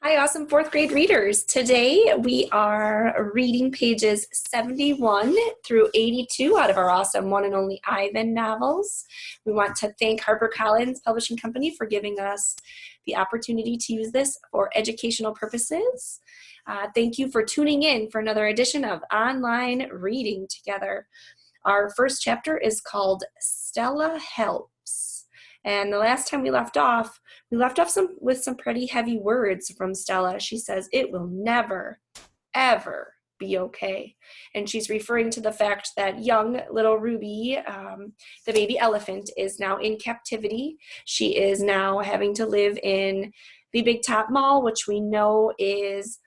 Hi, awesome fourth grade readers. Today we are reading pages 71 through 82 out of our awesome one and only Ivan novels. We want to thank HarperCollins Publishing Company for giving us the opportunity to use this for educational purposes. Thank you for tuning in for another edition of Online Reading Together. Our first chapter is called Stella Helps. And the last time we left off with some pretty heavy words from Stella. She says, "It will never, ever be okay." And she's referring to the fact that young little Ruby, the baby elephant, is now in captivity. She is now having to live in the Big Top Mall, which we know is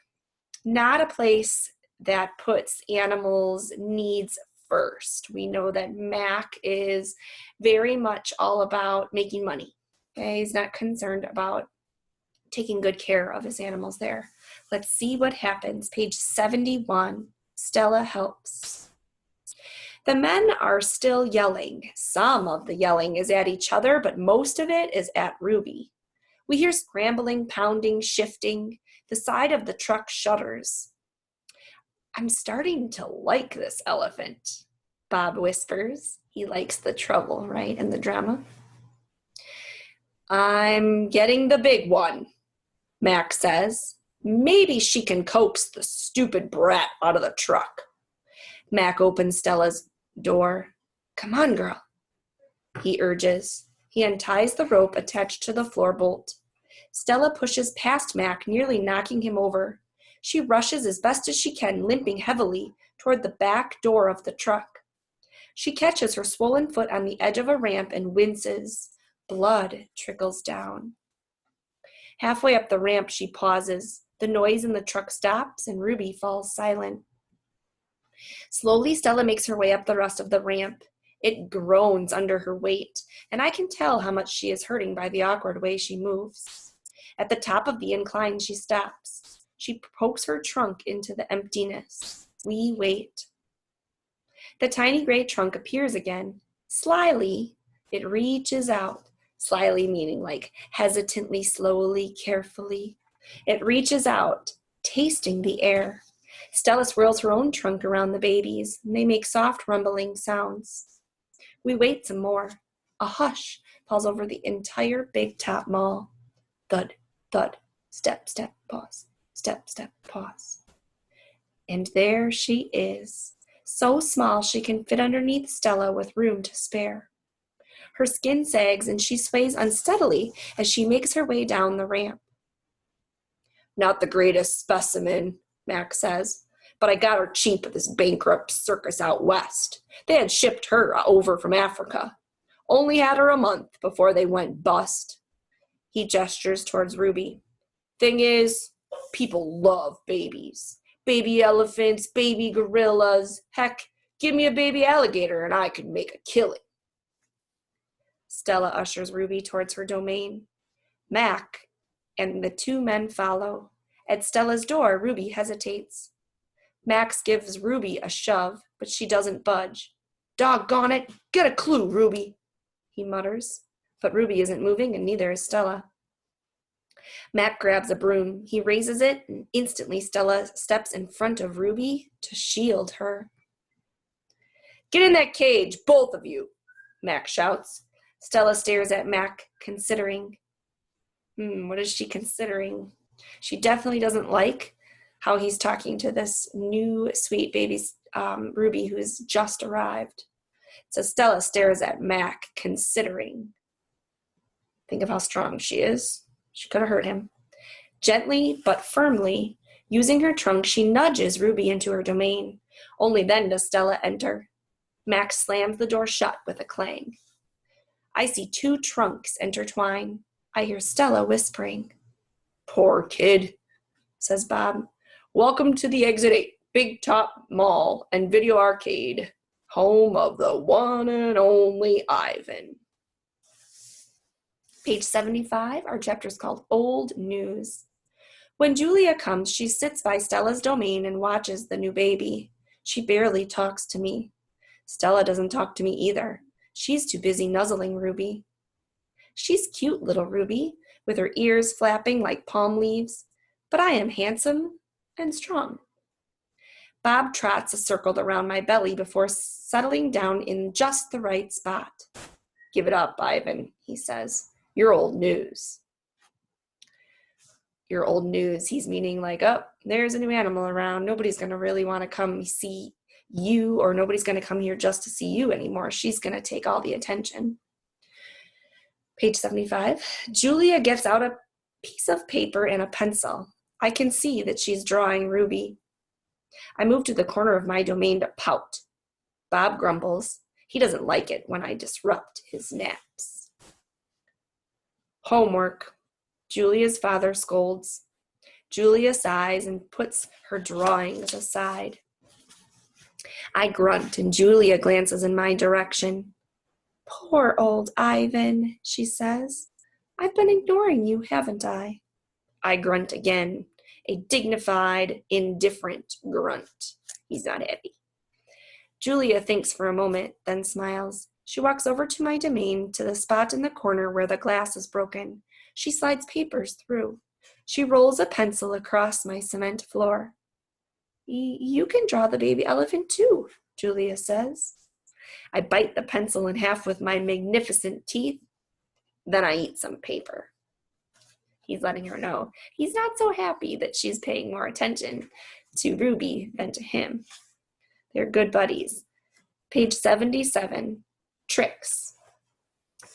not a place that puts animals' needs first. We know that Mac is very much all about making money. Okay, he's not concerned about taking good care of his animals there. Let's see what happens. Page 71, Stella Helps. The men are still yelling. Some of the yelling is at each other, but most of it is at Ruby. We hear scrambling, pounding, shifting. The side of the truck shudders. "I'm starting to like this elephant," Bob whispers. He likes the trouble, right, and the drama. "I'm getting the big one," Mac says. "Maybe she can coax the stupid brat out of the truck." Mac opens Stella's door. "Come on, girl," he urges. He unties the rope attached to the floor bolt. Stella pushes past Mac, nearly knocking him over. She rushes as best as she can, limping heavily toward the back door of the truck. She catches her swollen foot on the edge of a ramp and winces. Blood trickles down. Halfway up the ramp, she pauses. The noise in the truck stops, and Ruby falls silent. Slowly, Stella makes her way up the rest of the ramp. It groans under her weight, and I can tell how much she is hurting by the awkward way she moves. At the top of the incline, she stops. She pokes her trunk into the emptiness. We wait. The tiny gray trunk appears again. Slyly, it reaches out. Slyly meaning like hesitantly, slowly, carefully. It reaches out, tasting the air. Stella swirls her own trunk around the babies, and they make soft rumbling sounds. We wait some more. A hush falls over the entire Big Top Mall. Thud, thud, step, step, pause. Step, step, pause. And there she is, so small she can fit underneath Stella with room to spare. Her skin sags and she sways unsteadily as she makes her way down the ramp. "Not the greatest specimen," Mac says, "but I got her cheap at this bankrupt circus out west. They had shipped her over from Africa. Only had her a month before they went bust." He gestures towards Ruby. "Thing is, people love babies. Baby elephants, baby gorillas. Heck, give me a baby alligator and I could make a killing." Stella ushers Ruby towards her domain. Mac and the two men follow. At Stella's door, Ruby hesitates. Max gives Ruby a shove, but she doesn't budge. "Doggone it, get a clue, Ruby," he mutters. But Ruby isn't moving, and neither is Stella. Mac grabs a broom. He raises it, and instantly Stella steps in front of Ruby to shield her. "Get in that cage, both of you," Mac shouts. Stella stares at Mac, considering. What is she considering? She definitely doesn't like how he's talking to this new sweet baby Ruby who's just arrived. So Stella stares at Mac, considering. Think of how strong she is. She could have hurt him. Gently but firmly, using her trunk, she nudges Ruby into her domain. Only then does Stella enter. Max slams the door shut with a clang. I see two trunks intertwine. I hear Stella whispering. "Poor kid," says Bob. "Welcome to the Exit 8 Big Top Mall and Video Arcade, home of the one and only Ivan." Page 75, our chapter is called Old News. When Julia comes, she sits by Stella's domain and watches the new baby. She barely talks to me. Stella doesn't talk to me either. She's too busy nuzzling Ruby. She's cute, little Ruby, with her ears flapping like palm leaves, but I am handsome and strong. Bob trots a circle around my belly before settling down in just the right spot. Give it up, Ivan, he says. You're old news. You're old news. He's meaning like, oh, there's a new animal around. Nobody's going to really want to come see you, or nobody's going to come here just to see you anymore. She's going to take all the attention. Page 75. Julia gets out a piece of paper and a pencil. I can see that she's drawing Ruby. I move to the corner of my domain to pout. Bob grumbles. He doesn't like it when I disrupt his naps. Homework. Julia's father scolds. Julia sighs and puts her drawings aside. I grunt and Julia glances in my direction. Poor old Ivan, she says. I've been ignoring you, haven't I? I grunt again, a dignified, indifferent grunt. He's not happy. Julia thinks for a moment, then smiles. She walks over to my domain, to the spot in the corner where the glass is broken. She slides papers through. She rolls a pencil across my cement floor. You can draw the baby elephant too, Julia says. I bite the pencil in half with my magnificent teeth. Then I eat some paper. He's letting her know he's not so happy that she's paying more attention to Ruby than to him. They're good buddies. Page 77, tricks.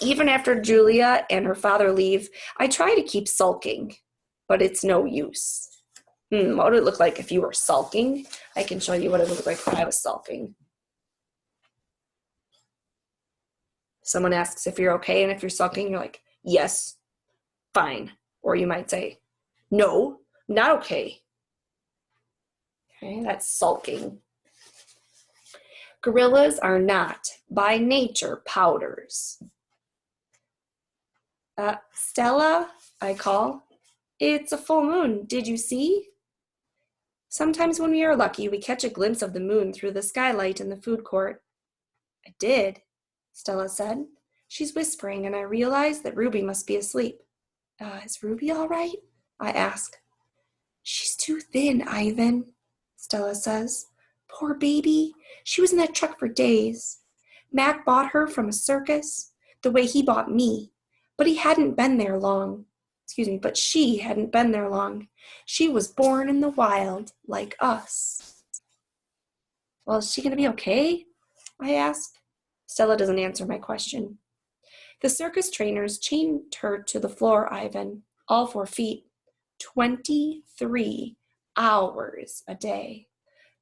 Even after Julia and her father leave, I try to keep sulking, but it's no use. What would it look like if you were sulking? I can show you what it would look like if I was sulking. Someone asks if you're okay, and if you're sulking, you're like, yes, fine. Or you might say, no, not okay. Okay, that's sulking. Gorillas are not, by nature, powders. Stella, I call. It's a full moon. Did you see? Sometimes when we are lucky, we catch a glimpse of the moon through the skylight in the food court. I did, Stella said. She's whispering, and I realize that Ruby must be asleep. Is Ruby all right? I ask. She's too thin, Ivan, Stella says. Poor baby. She was in that truck for days. Mac bought her from a circus, the way he bought me. But he hadn't been there long. But she hadn't been there long. She was born in the wild, like us. Well, is she going to be okay? I ask. Stella doesn't answer my question. The circus trainers chained her to the floor, Ivan, all 4 feet, 23 hours a day.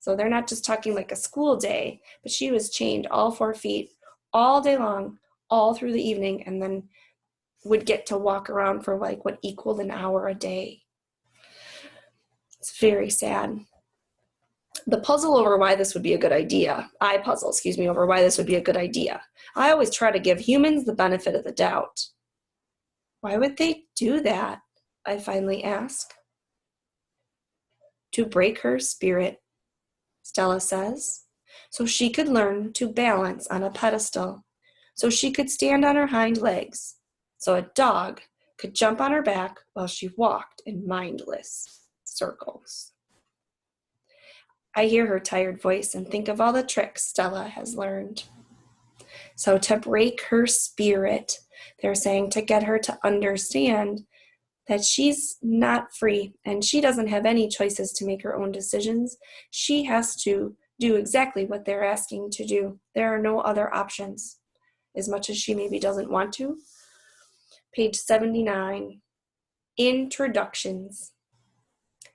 So they're not just talking like a school day, but she was chained all 4 feet all day long, all through the evening, and then would get to walk around for like what equaled an hour a day. It's very sad. I puzzle over why this would be a good idea. I always try to give humans the benefit of the doubt. Why would they do that? I finally ask. To break her spirit, Stella says, so she could learn to balance on a pedestal, so she could stand on her hind legs, so a dog could jump on her back while she walked in mindless circles. I hear her tired voice and think of all the tricks Stella has learned. So to break her spirit, they're saying to get her to understand that she's not free and she doesn't have any choices to make her own decisions. She has to do exactly what they're asking to do. There are no other options, as much as she maybe doesn't want to. Page 79, introductions.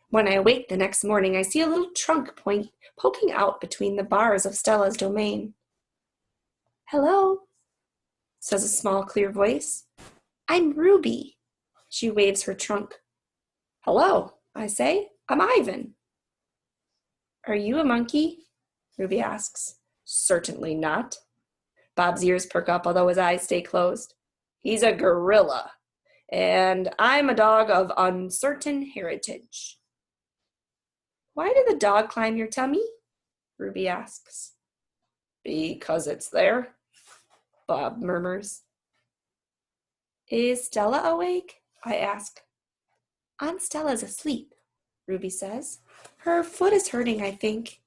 When I awake the next morning, I see a little trunk poking out between the bars of Stella's domain. Hello, says a small, clear voice. I'm Ruby. She waves her trunk. Hello, I say. I'm Ivan. Are you a monkey? Ruby asks. Certainly not. Bob's ears perk up, although his eyes stay closed. He's a gorilla, and I'm a dog of uncertain heritage. Why did the dog climb your tummy? Ruby asks. Because it's there, Bob murmurs. Is Stella awake? I ask. Aunt Stella's asleep, Ruby says. Her foot is hurting, I think.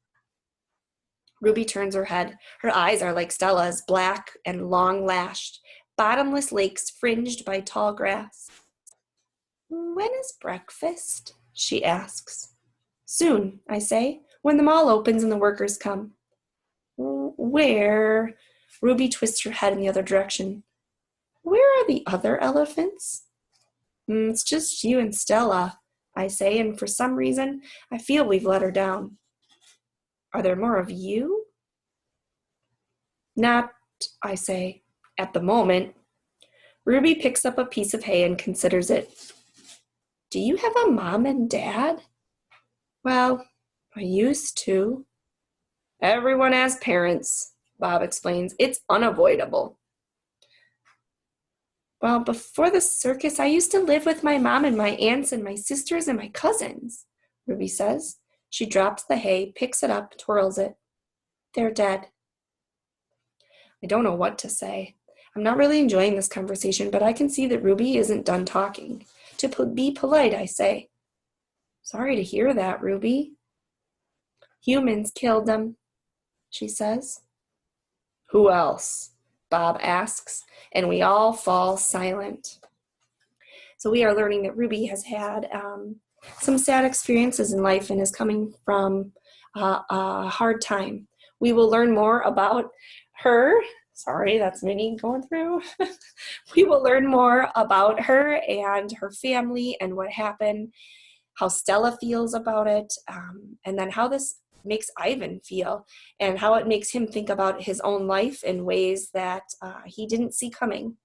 Ruby turns her head. Her eyes are like Stella's, black and long-lashed, bottomless lakes fringed by tall grass. When is breakfast? She asks. Soon, I say, when the mall opens and the workers come. Where? Ruby twists her head in the other direction. Where are the other elephants? It's just you and Stella, I say, and for some reason, I feel we've let her down. Are there more of you? Not, I say, at the moment. Ruby picks up a piece of hay and considers it. Do you have a mom and dad? Well, I used to. Everyone has parents, Bob explains. It's unavoidable. Well, before the circus, I used to live with my mom and my aunts and my sisters and my cousins, Ruby says. She drops the hay, picks it up, twirls it. They're dead. I don't know what to say. I'm not really enjoying this conversation, but I can see that Ruby isn't done talking. To be polite, I say. Sorry to hear that, Ruby. Humans killed them, she says. Who else? Bob asks, and we all fall silent. So we are learning that Ruby has had some sad experiences in life and is coming from a hard time. We will learn more about her. Sorry, that's Minnie going through. We will learn more about her and her family and what happened, how Stella feels about it, and then how this makes Ivan feel and how it makes him think about his own life in ways that he didn't see coming.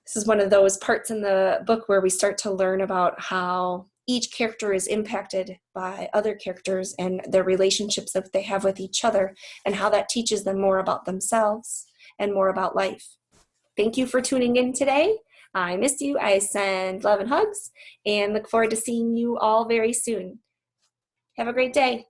This is one of those parts in the book where we start to learn about how each character is impacted by other characters and their relationships that they have with each other and how that teaches them more about themselves and more about life. Thank you for tuning in today. I miss you. I send love and hugs and look forward to seeing you all very soon. Have a great day.